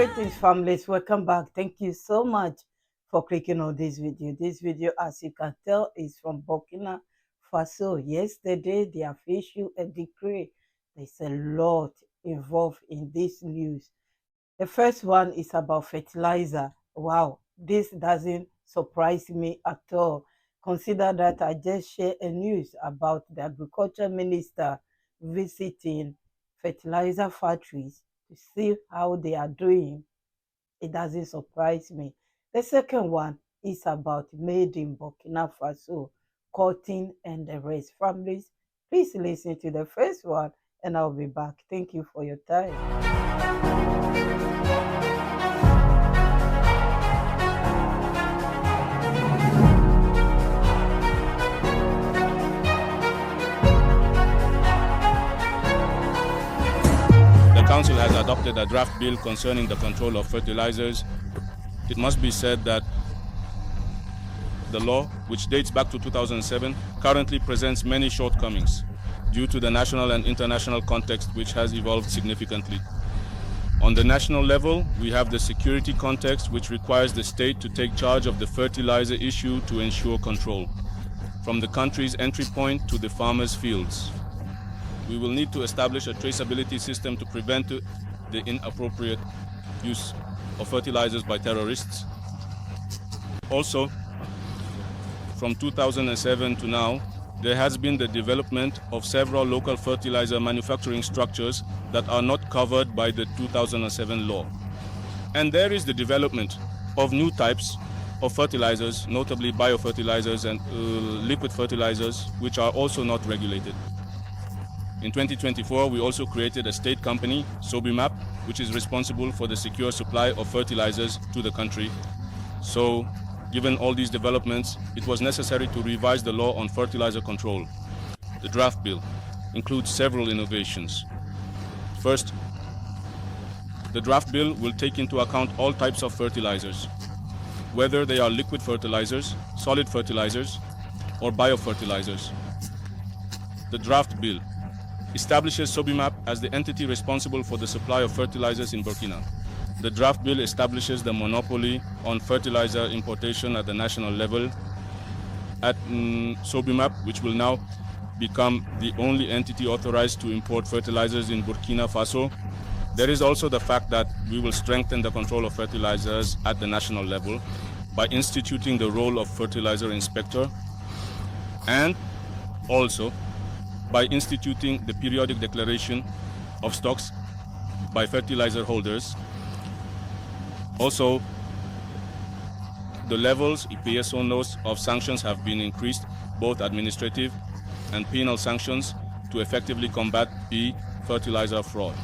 Greetings, families. Welcome back. Thank you so much for clicking on this video. This video, as you can tell, is from Burkina Faso. Yesterday, they have issued a decree. There's a lot involved in this news. The first one is about fertilizer. Wow, this doesn't surprise me at all. Consider that I just shared a news about the agriculture minister visiting fertilizer factories to see how they are doing. It doesn't surprise me. The second one is about made in Burkina Faso, cotton and the rest. Families, please listen to the first one and I'll be back. Thank you for your time. The Council has adopted a draft bill concerning the control of fertilizers. It must be said that the law, which dates back to 2007, currently presents many shortcomings due to the national and international context, which has evolved significantly. On the national level, we have the security context, which requires the state to take charge of the fertilizer issue to ensure control, from the country's entry point to the farmers' fields. We will need to establish a traceability system to prevent the inappropriate use of fertilizers by terrorists. Also, from 2007 to now, there has been the development of several local fertilizer manufacturing structures that are not covered by the 2007 law. And there is the development of new types of fertilizers, notably biofertilizers and liquid fertilizers, which are also not regulated. In 2024, we also created a state company, Subsidy, which is responsible for the secure supply of fertilizers to the country. So, given all these developments, it was necessary to revise the law on fertilizer control. The draft bill includes several innovations. First, the draft bill will take into account all types of fertilizers, whether they are liquid fertilizers, solid fertilizers, or biofertilizers. The draft bill establishes Subsidy as the entity responsible for the supply of fertilizers in Burkina. The draft bill establishes the monopoly on fertilizer importation at the national level at Subsidy, which will now become the only entity authorized to import fertilizers in Burkina Faso. There is also the fact that we will strengthen the control of fertilizers at the national level by instituting the role of fertilizer inspector, and also by instituting the periodic declaration of stocks by fertilizer holders. Also, the levels, EPSO knows, of sanctions have been increased, both administrative and penal sanctions, to effectively combat fertilizer fraud.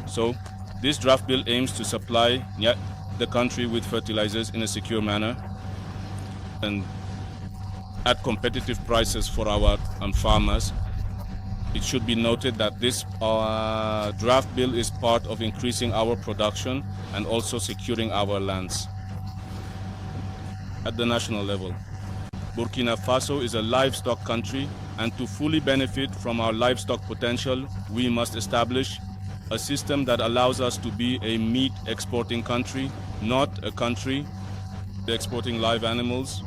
So, this draft bill aims to supply the country with fertilizers in a secure manner and at competitive prices for our farmers. It should be noted that this draft bill is part of increasing our production and also securing our lands. At the national level, Burkina Faso is a livestock country, and to fully benefit from our livestock potential, we must establish a system that allows us to be a meat exporting country, not a country exporting live animals.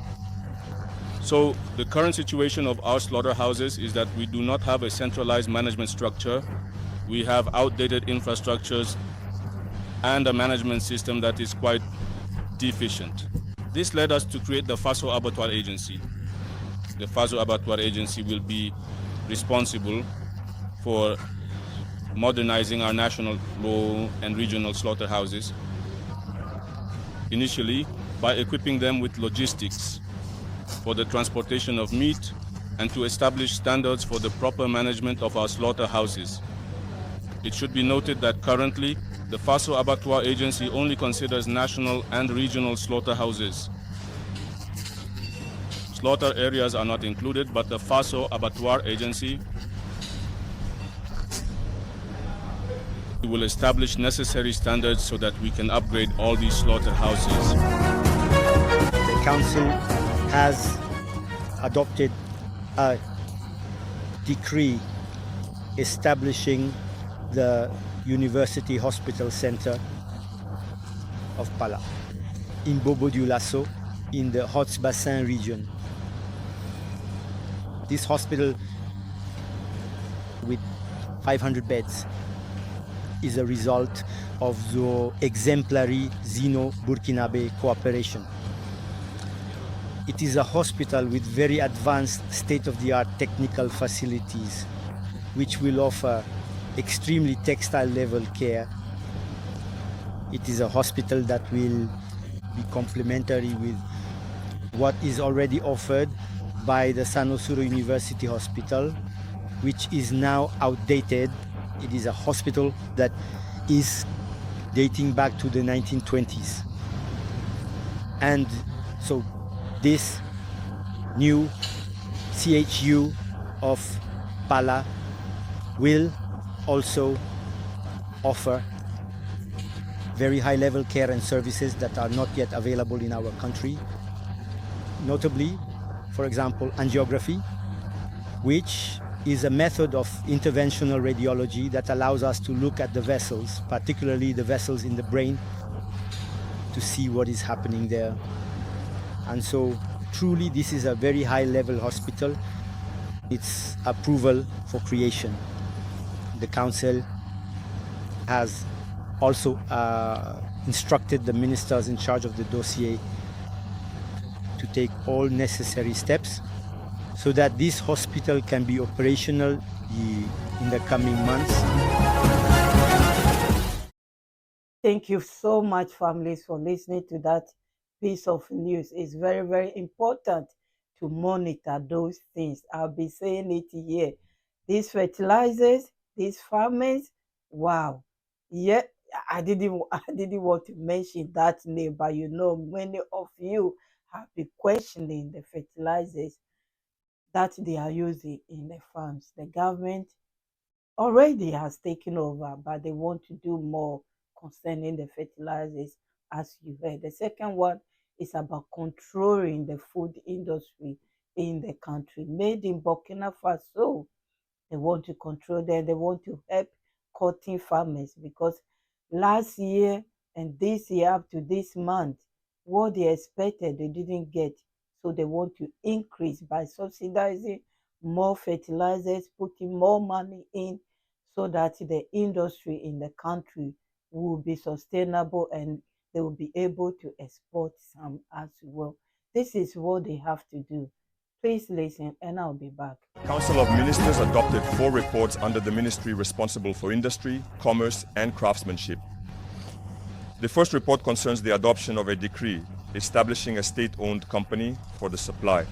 So the current situation of our slaughterhouses is that we do not have a centralized management structure. We have outdated infrastructures and a management system that is quite deficient. This led us to create the Faso Abattoir Agency. The Faso Abattoir Agency will be responsible for modernizing our national and regional slaughterhouses, initially by equipping them with logistics for the transportation of meat and to establish standards for the proper management of our slaughterhouses. It should be noted that currently, the Faso Abattoir Agency only considers national and regional slaughterhouses. Slaughter areas are not included, but the Faso Abattoir Agency will establish necessary standards so that we can upgrade all these slaughterhouses. The Council has adopted a decree establishing the University Hospital Center of Pala, in Bobo-Dioulasso, in the Haute-Bassin region. This hospital, with 500 beds, is a result of the exemplary Sino-Burkinabe cooperation. It is a hospital with very advanced state-of-the-art technical facilities, which will offer extremely textile-level care. It is a hospital that will be complementary with what is already offered by the Sanosuro University Hospital, which is now outdated. It is a hospital that is dating back to the 1920s. And so this new CHU of Pala will also offer very high-level care and services that are not yet available in our country. Notably, for example, angiography, which is a method of interventional radiology that allows us to look at the vessels, particularly the vessels in the brain, to see what is happening there. And so truly this is a very high-level hospital. Its approval for creation. The council has also instructed the ministers in charge of the dossier to take all necessary steps so that this hospital can be operational in the coming months. Thank you so much, families, for listening to that piece of news. It's very, very important to monitor those things. I'll be saying it here. These fertilizers, these farmers, wow. Yeah, I didn't want to mention that name, but you know, many of you have been questioning the fertilizers that they are using in the farms. The government already has taken over, but they want to do more concerning the fertilizers, as you heard. The second one is about controlling the food industry in the country. Made in Burkina Faso, they want to control them. They want to help cotton farmers, because last year and this year up to this month, what they expected, they didn't get. So they want to increase by subsidizing more fertilizers, putting more money in, so that the industry in the country will be sustainable and they will be able to export some as well. This is what they have to do. Please listen, and I'll be back. Council of Ministers adopted 4 reports under the ministry responsible for industry, commerce, and craftsmanship. The first report concerns the adoption of a decree establishing a state-owned company for the supply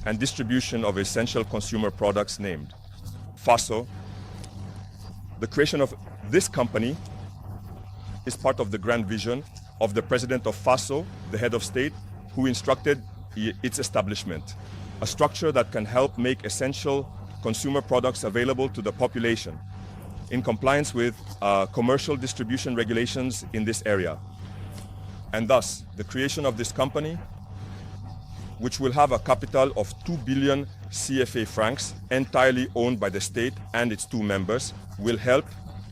and distribution of essential consumer products named FASO. The creation of this company is part of the grand vision of the President of FASO, the head of state, who instructed its establishment, a structure that can help make essential consumer products available to the population in compliance with commercial distribution regulations in this area. And thus, the creation of this company, which will have a capital of 2 billion CFA francs, entirely owned by the state and its 2 members, will help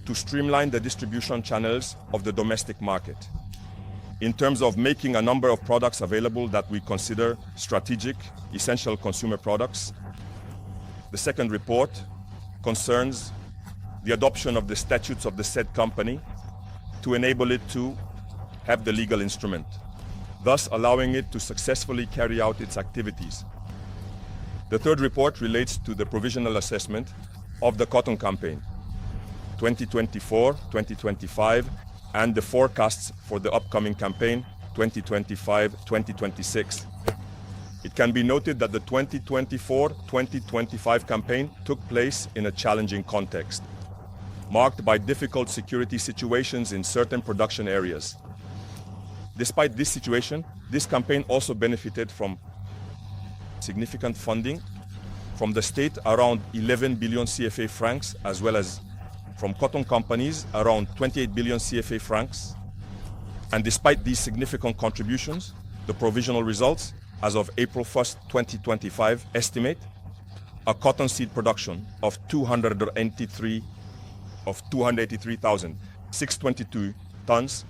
to streamline the distribution channels of the domestic market in terms of making a number of products available that we consider strategic, essential consumer products. The second report concerns the adoption of the statutes of the said company to enable it to have the legal instrument, thus allowing it to successfully carry out its activities. The third report relates to the provisional assessment of the cotton campaign 2024-2025 and the forecasts for the upcoming campaign 2025-2026. It can be noted that the 2024-2025 campaign took place in a challenging context, marked by difficult security situations in certain production areas. Despite this situation, this campaign also benefited from significant funding from the state, around 11 billion CFA francs, as well as from cotton companies, around 28 billion CFA francs. And despite these significant contributions, the provisional results as of April 1st, 2025 estimate a cottonseed production of 283,622 tons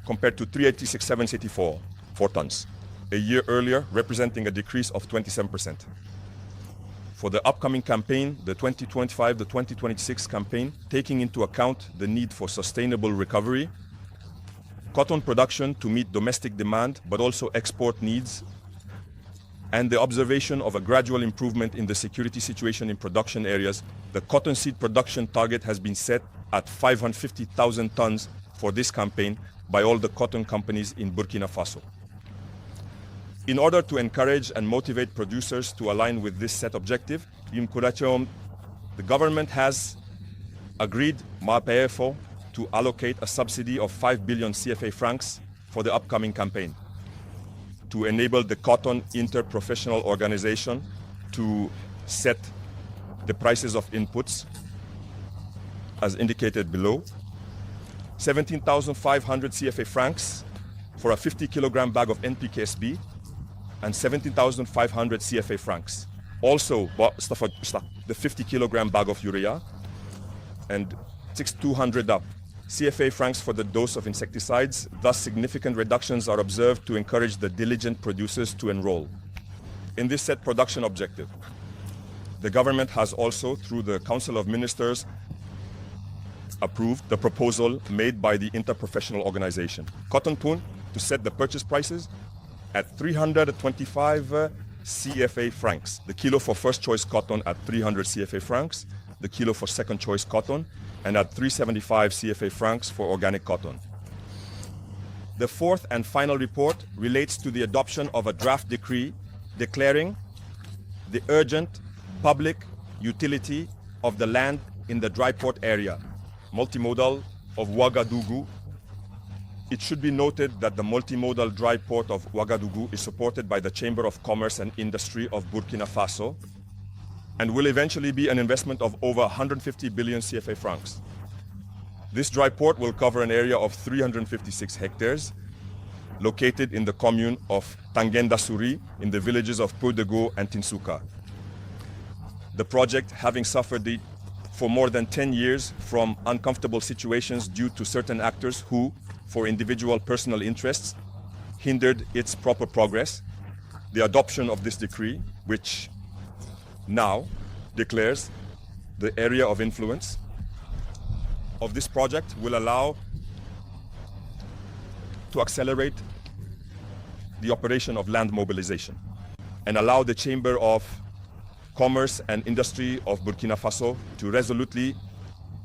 compared to 386,784 tons a year earlier, representing a decrease of 27%. For the upcoming campaign, the 2025-2026 campaign, taking into account the need for sustainable recovery, cotton production to meet domestic demand, but also export needs, and the observation of a gradual improvement in the security situation in production areas, the cottonseed production target has been set at 550,000 tons for this campaign by all the cotton companies in Burkina Faso. In order to encourage and motivate producers to align with this set objective, the government has agreed MAPEFO to allocate a subsidy of 5 billion CFA francs for the upcoming campaign to enable the cotton interprofessional organization to set the prices of inputs as indicated below. 17,500 CFA francs for a 50 kilogram bag of NPKSB and 17,500 CFA francs. Also, the 50 kilogram bag of urea and 6,200 CFA francs for the dose of insecticides. Thus, significant reductions are observed to encourage the diligent producers to enroll in this set production objective. The government has also, through the Council of Ministers, approved the proposal made by the interprofessional organization, Cotton Poon, to set the purchase prices at 325 CFA francs. The kilo for first choice cotton at 300 CFA francs, the kilo for second choice cotton, and at 375 CFA francs for organic cotton. The fourth and final report relates to the adoption of a draft decree declaring the urgent public utility of the land in the dry port area, multimodal of Ouagadougou. It should be noted that the multimodal dry port of Ouagadougou is supported by the Chamber of Commerce and Industry of Burkina Faso and will eventually be an investment of over 150 billion CFA francs. This dry port will cover an area of 356 hectares located in the commune of Tangenda-Souri in the villages of Peu-de-Go and Tinsuka. The project, having suffered for more than 10 years from uncomfortable situations due to certain actors who, for individual personal interests, hindered its proper progress, the adoption of this decree, which now declares the area of influence of this project, will allow to accelerate the operation of land mobilization and allow the Chamber of Commerce and Industry of Burkina Faso to resolutely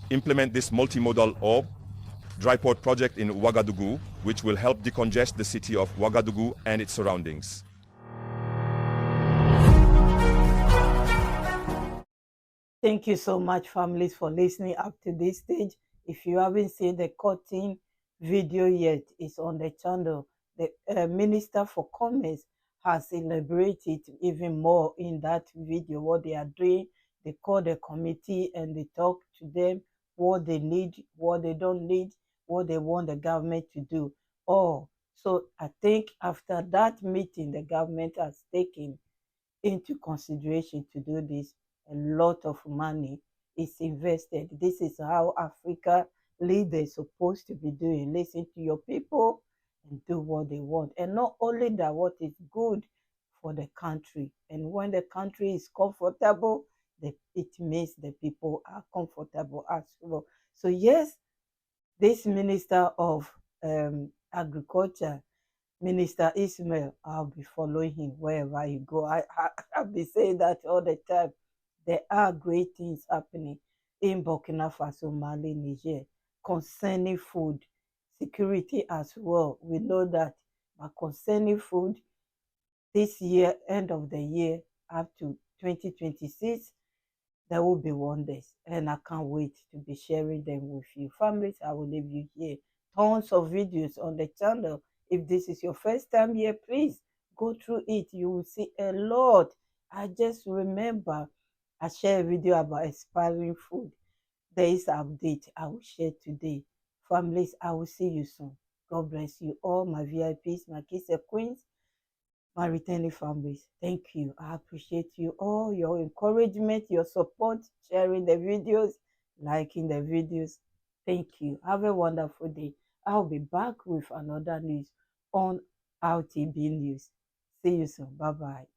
implement this multimodal or dry port project in Ouagadougou, which will help decongest the city of Ouagadougou and its surroundings. Thank you so much, families, for listening up to this stage. If you haven't seen the cutting video yet, it's on the channel. The Minister for Commerce has elaborated even more in that video what they are doing. They call the committee and they talk to them what they need, what they don't need, what they want the government to do. So I think after that meeting, the government has taken into consideration to do this. A lot of money is invested. This is how Africa leaders supposed to be doing. Listen to your people and do what they want. And not only that, what is good for the country. And when the country is comfortable, it means the people are comfortable as well. So yes, this Minister of Agriculture, Minister Ismail, I'll be following him wherever you go. I'll be saying that all the time. There are great things happening in Burkina Faso, Mali, Niger, concerning food security as well. We know that, but concerning food, this year, end of the year, up to 2026, there will be wonders. And I can't wait to be sharing them with you. Families, I will leave you here. Tons of videos on the channel. If this is your first time here, please go through it. You will see a lot. I just remember I shared a video about expiring food. There is an update I will share today. Families, I will see you soon. God bless you all, my VIPs, my kings and queens, my returning families. Thank you. I appreciate you all, your encouragement, your support, sharing the videos, liking the videos. Thank you. Have a wonderful day. I'll be back with another news on RTB News. See you soon. Bye-bye.